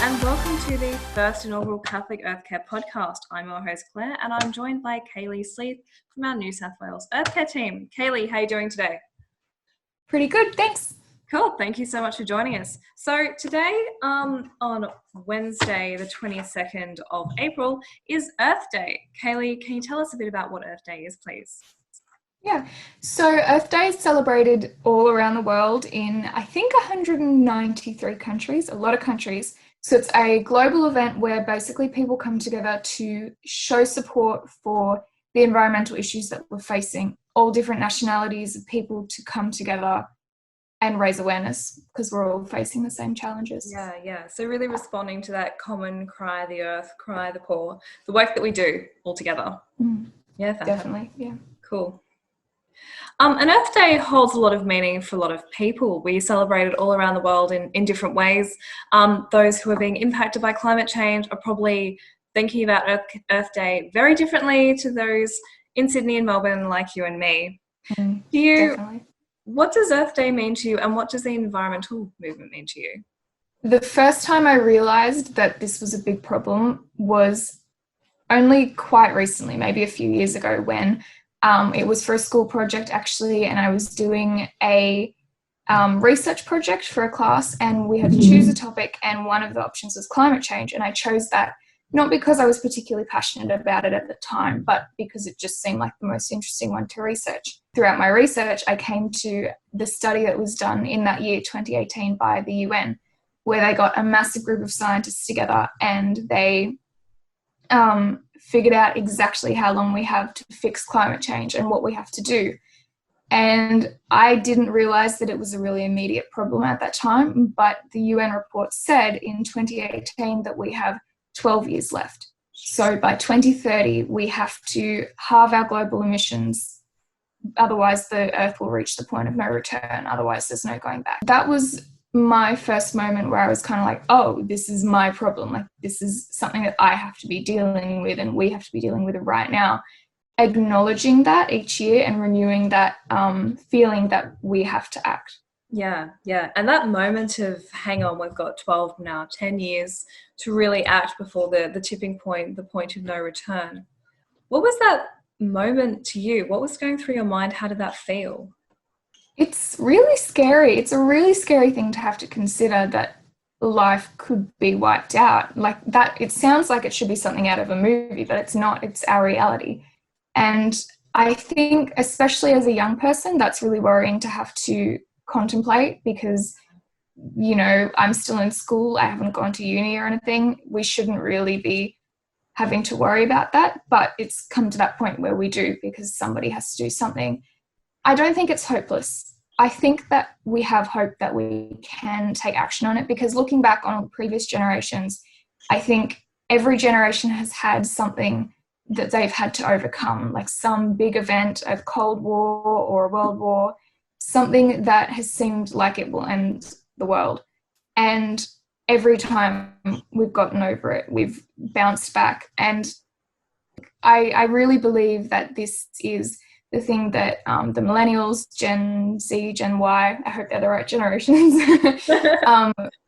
and welcome to the first inaugural Catholic Earthcare podcast. I'm your host, Claire, and I'm joined by Kayleigh Sleath from our New South Wales Earthcare team. Kayleigh, how are you doing today? Pretty good, thanks. Cool, thank you so much for joining us. So today, on Wednesday, the 22nd of April, is Earth Day. Kayleigh, can you tell us a bit about what Earth Day is, please? Yeah, so Earth Day is celebrated all around the world in, I think, 193 countries, a lot of countries. So it's a global event where basically people come together to show support for the environmental issues that we're facing, all different nationalities of people to come together and raise awareness because we're all facing the same challenges. Yeah. So really responding to that common cry the earth, cry the poor, the work that we do all together. Yeah, fantastic. Definitely, yeah. Cool. And Earth Day holds a lot of meaning for a lot of people. We celebrate it all around the world in different ways. Those who are being impacted by climate change are probably thinking about Earth Day very differently to those in Sydney and Melbourne like you and me. Definitely. What does Earth Day mean to you, and what does the environmental movement mean to you? The first time I realised that this was a big problem was only quite recently, maybe a few years ago, when it was for a school project actually, and I was doing a research project for a class, and we had to choose a topic, and one of the options was climate change, and I chose that not because I was particularly passionate about it at the time, but because it just seemed like the most interesting one to research. Throughout my research, I came to the study that was done in that year, 2018, by the UN, where they got a massive group of scientists together and they figured out exactly how long we have to fix climate change and what we have to do. And I didn't realise that it was a really immediate problem at that time, but the UN report said in 2018 that we have 12 years left. So by 2030, we have to halve our global emissions. Otherwise, the Earth will reach the point of no return. Otherwise, there's no going back. That was my first moment where I was kind of like, oh, this is my problem. Like, this is something that I have to be dealing with and we have to be dealing with it right now. Acknowledging that each year and renewing that feeling that we have to act. Yeah. And that moment of, hang on, we've got 12 now, 10 years to really act before the tipping point, the point of no return. What was that moment to you? What was going through your mind? How did that feel? It's really scary. It's a really scary thing to have to consider that life could be wiped out. Like that, it sounds like it should be something out of a movie, but it's not. It's our reality. And I think, especially as a young person, that's really worrying to have to contemplate because, you know, I'm still in school. I haven't gone to uni or anything. We shouldn't really be having to worry about that. But it's come to that point where we do because somebody has to do something. I don't think it's hopeless. I think that we have hope that we can take action on it because looking back on previous generations, I think every generation has had something that they've had to overcome, like some big event, a Cold War or a World War, something that has seemed like it will end the world. And every time we've gotten over it, we've bounced back. And I really believe that this is the thing that the millennials, Gen Z, Gen Y, I hope they're the right generations,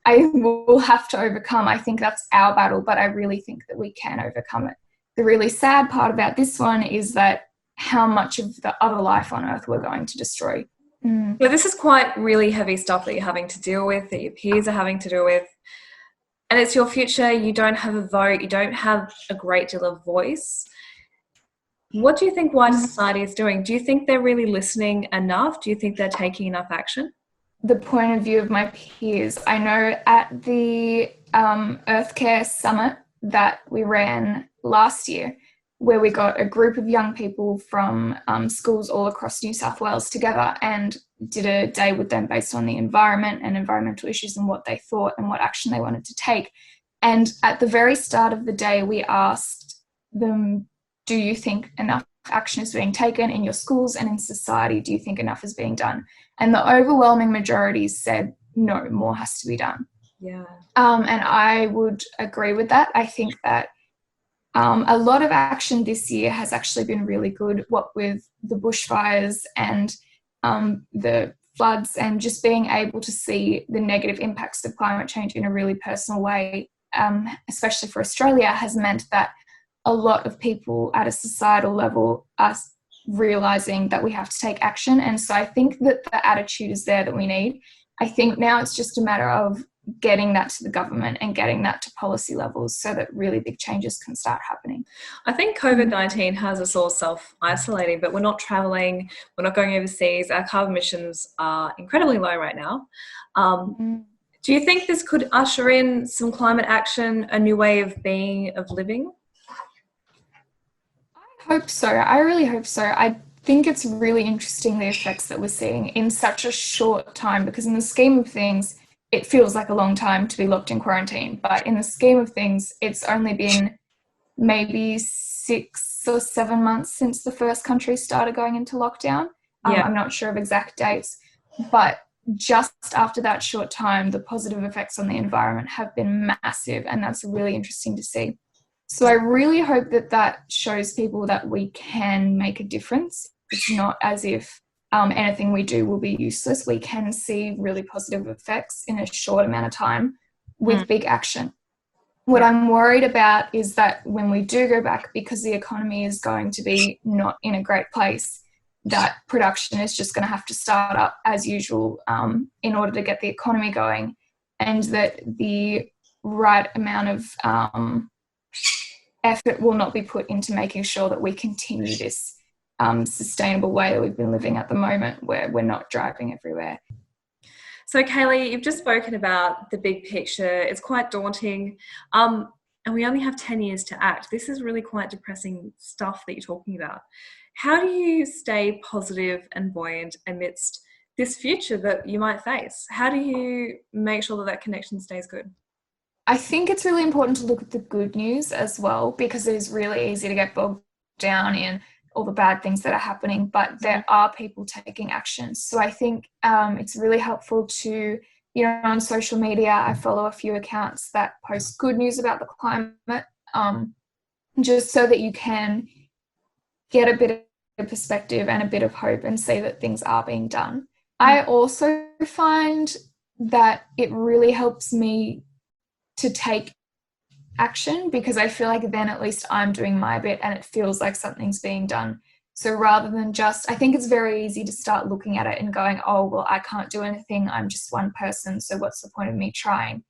I will have to overcome. I think that's our battle, but I really think that we can overcome it. The really sad part about this one is that how much of the other life on Earth we're going to destroy. Well, this is quite really heavy stuff that you're having to deal with, that your peers are having to deal with. And it's your future. You don't have a vote. You don't have a great deal of voice. What do you think wider society is doing? Do you think they're really listening enough? Do you think they're taking enough action? The point of view of my peers, I know at the Earthcare summit that we ran last year, where we got a group of young people from schools all across New South Wales together and did a day with them based on the environment and environmental issues and what they thought and what action they wanted to take. And at the very start of the day, we asked them, do you think enough action is being taken in your schools and in society? Do you think enough is being done? And the overwhelming majority said, no, more has to be done. Yeah. And I would agree with that. I think that a lot of action this year has actually been really good, what with the bushfires and the floods and just being able to see the negative impacts of climate change in a really personal way especially for Australia, has meant that a lot of people at a societal level are realizing that we have to take action. And so I think that the attitude is there that we need. I think now it's just a matter of getting that to the government and getting that to policy levels so that really big changes can start happening. I think COVID-19 has us all self-isolating, but we're not traveling, we're not going overseas. Our carbon emissions are incredibly low right now. Do you think this could usher in some climate action, a new way of being, of living? I hope so. I really hope so. I think it's really interesting the effects that we're seeing in such a short time, because in the scheme of things, it feels like a long time to be locked in quarantine. But in the scheme of things, it's only been maybe 6 or 7 months since the first country started going into lockdown. I'm not sure of exact dates, but just after that short time, the positive effects on the environment have been massive, and that's really interesting to see. So I really hope that that shows people that we can make a difference. It's not as if anything we do will be useless. We can see really positive effects in a short amount of time with big action. What I'm worried about is that when we do go back, because the economy is going to be not in a great place, that production is just going to have to start up as usual in order to get the economy going, and that the right amount of effort will not be put into making sure that we continue this sustainable way that we've been living at the moment, where we're not driving everywhere. So Kayleigh, you've just spoken about the big picture. It's quite daunting, and we only have 10 years to act. This is really quite depressing stuff that you're talking about. How do you stay positive and buoyant amidst this future that you might face? How do you make sure that that connection stays good? I think it's really important to look at the good news as well, because it is really easy to get bogged down in all the bad things that are happening, but there are people taking action. So I think it's really helpful to, on social media, I follow a few accounts that post good news about the climate, just so that you can get a bit of perspective and a bit of hope and see that things are being done. I also find that it really helps me to take action, because I feel like then at least I'm doing my bit and it feels like something's being done. So rather than I think it's very easy to start looking at it and going, oh, well, I can't do anything. I'm just one person. So what's the point of me trying?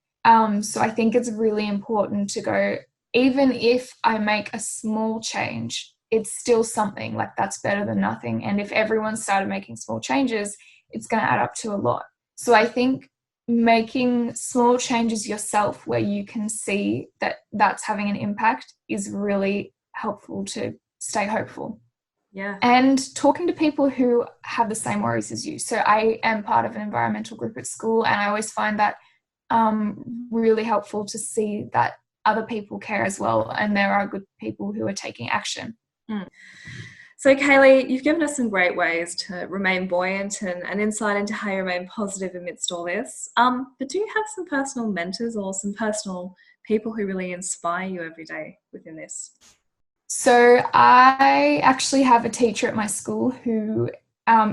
So I think it's really important to go, even if I make a small change, it's still something. Like, that's better than nothing. And if everyone started making small changes, it's going to add up to a lot. So I think making small changes yourself where you can see that that's having an impact is really helpful to stay hopeful. Yeah. And talking to people who have the same worries as you. So I am part of an environmental group at school, and I always find that really helpful to see that other people care as well, and there are good people who are taking action. So Kayleigh, you've given us some great ways to remain buoyant and insight into how you remain positive amidst all this. But do you have some personal mentors or some personal people who really inspire you every day within this? So I actually have a teacher at my school who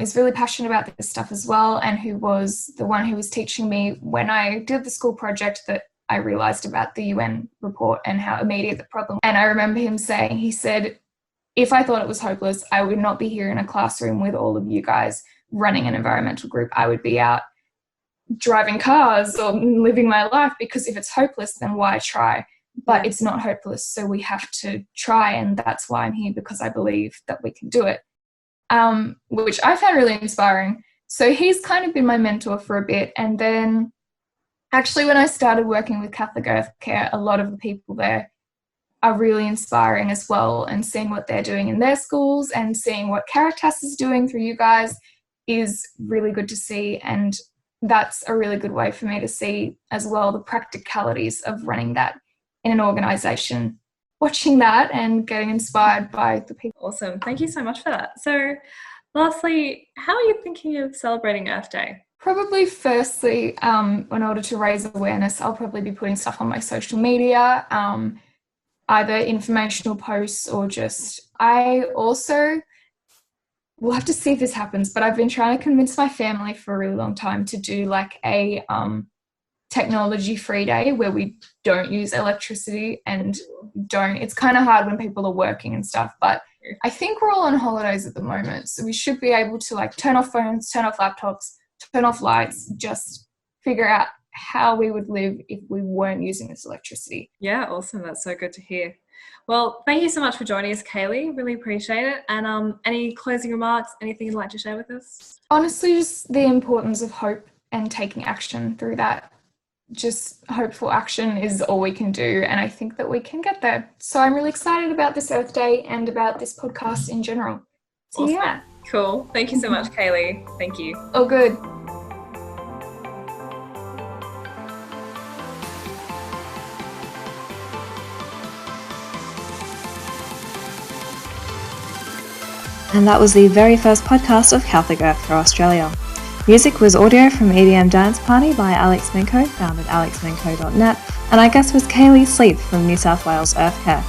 is really passionate about this stuff as well, and who was the one who was teaching me when I did the school project that I realised about the UN report and how immediate the problem. And I remember him saying, he said, if I thought it was hopeless, I would not be here in a classroom with all of you guys running an environmental group. I would be out driving cars or living my life, because if it's hopeless, then why try? But it's not hopeless, so we have to try, and that's why I'm here, because I believe that we can do it, which I found really inspiring. So he's kind of been my mentor for a bit. And then actually when I started working with Catholic Earthcare, a lot of the people there are really inspiring as well, and seeing what they're doing in their schools and seeing what Caritas is doing through you guys is really good to see. And that's a really good way for me to see as well the practicalities of running that in an organisation, watching that and getting inspired by the people. Awesome. Thank you so much for that. So lastly, how are you thinking of celebrating Earth Day? Probably firstly, in order to raise awareness, I'll probably be putting stuff on my social media, either informational posts or just, I also we'll have to see if this happens, but I've been trying to convince my family for a really long time to do like a technology-free day where we don't use electricity and it's kind of hard when people are working and stuff, but I think we're all on holidays at the moment, so we should be able to like turn off phones, turn off laptops, turn off lights, just figure out how we would live if we weren't using this electricity. Yeah, awesome. That's so good to hear. Well, thank you so much for joining us, Kayleigh. Really appreciate it. And any closing remarks, anything you'd like to share with us? Honestly, just the importance of hope and taking action through that. Just hopeful action is all we can do, and I think that we can get there. So I'm really excited about this Earth Day and about this podcast in general. So awesome. Yeah. Cool. Thank you so much, Kayleigh. Thank you. Oh, good. And that was the very first podcast of Catholic Earthcare Australia. Music was audio from EDM Dance Party by Alex Menko, found at alexmenko.net, and our guest was Kayleigh Sleath from New South Wales Earthcare.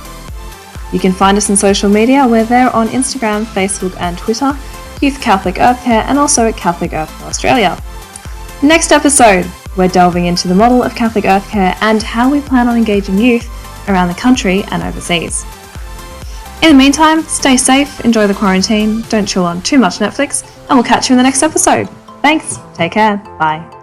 You can find us on social media. We're there on Instagram, Facebook and Twitter, Youth Catholic Earthcare, and also at Catholic Earthcare Australia. Next episode, we're delving into the model of Catholic Earthcare and how we plan on engaging youth around the country and overseas. In the meantime, stay safe, enjoy the quarantine, don't chill on too much Netflix, and we'll catch you in the next episode. Thanks, take care, bye.